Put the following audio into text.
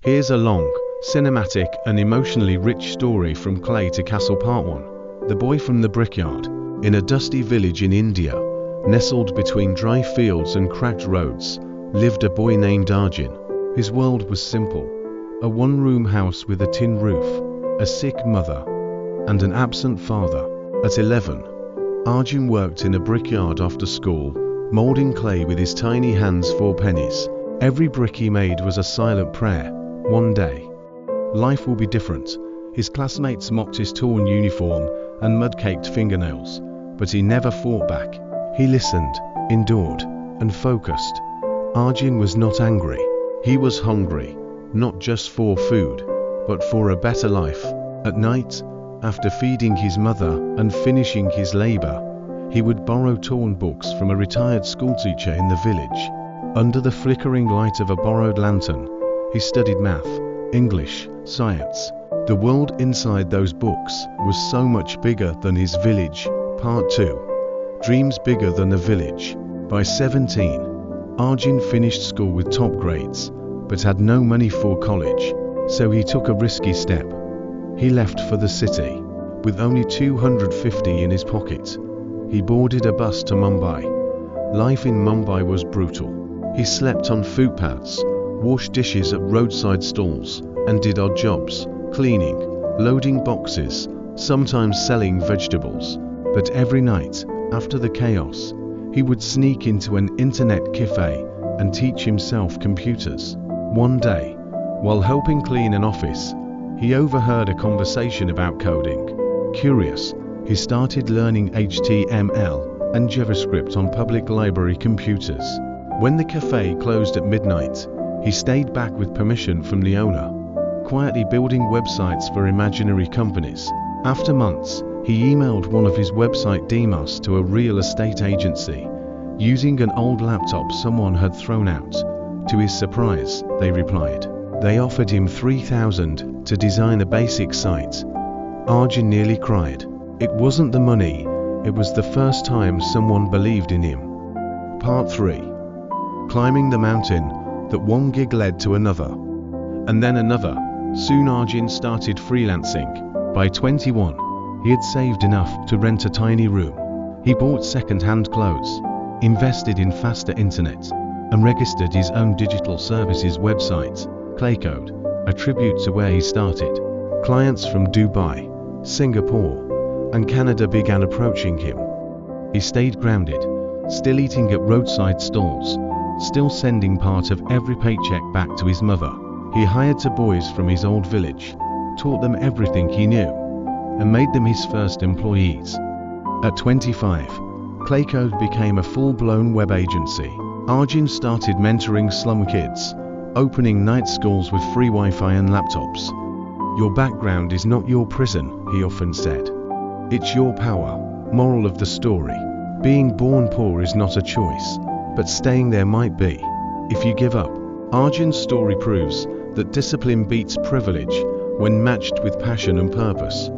Here's a long, cinematic and emotionally rich story from clay to castle. Part 1. The boy from the brickyard. In a dusty village in India, nestled between dry fields and cracked roads, lived a boy named Arjun. His world was simple. A one-room house with a tin roof, a sick mother, and an absent father. At 11, Arjun worked in a brickyard after school, molding clay with his tiny hands for pennies. Every brick he made was a silent prayer. One day, life will be different. His classmates mocked his torn uniform and mud-caked fingernails, but he never fought back. He listened, endured, and focused. Arjun was not angry. He was hungry, not just for food, but for a better life. At night, after feeding his mother and finishing his labor, he would borrow torn books from a retired schoolteacher in the village. Under the flickering light of a borrowed lantern, he studied math, English, science. The world inside those books was so much bigger than his village. Part 2. Dreams bigger than a village. By 17, Arjun finished school with top grades, but had no money for college, so he took a risky step. He left for the city. With only $250 in his pocket, he boarded a bus to Mumbai. Life in Mumbai was brutal. He slept on footpaths, washed dishes at roadside stalls, and did odd jobs, cleaning, loading boxes, sometimes selling vegetables. But every night, after the chaos, he would sneak into an internet cafe and teach himself computers. One day, while helping clean an office, he overheard a conversation about coding. Curious, he started learning HTML and JavaScript on public library computers. When the cafe closed at midnight, he stayed back with permission from the owner, quietly building websites for imaginary companies. After months, he emailed one of his website demos to a real estate agency, using an old laptop someone had thrown out. To his surprise, they replied. They offered him $3,000 to design a basic site. Arjun nearly cried. It wasn't the money, it was the first time someone believed in him. Part 3. Climbing the mountain. That one gig led to another, and then another. Soon Arjun started freelancing. By 21, he had saved enough to rent a tiny room. He bought second-hand clothes, invested in faster internet, and registered his own digital services website, Claycode, a tribute to where he started. Clients from Dubai, Singapore, and Canada began approaching him. He stayed grounded, still eating at roadside stalls, still sending part of every paycheck back to his mother. He hired two boys from his old village, taught them everything he knew, and made them his first employees. At 25, Claycode became a full-blown web agency. Arjun started mentoring slum kids, opening night schools with free Wi-Fi and laptops. Your background is not your prison, he often said. It's your power. Moral of the story. Being born poor is not a choice, but staying there might be, if you give up. Arjun's story proves that discipline beats privilege when matched with passion and purpose.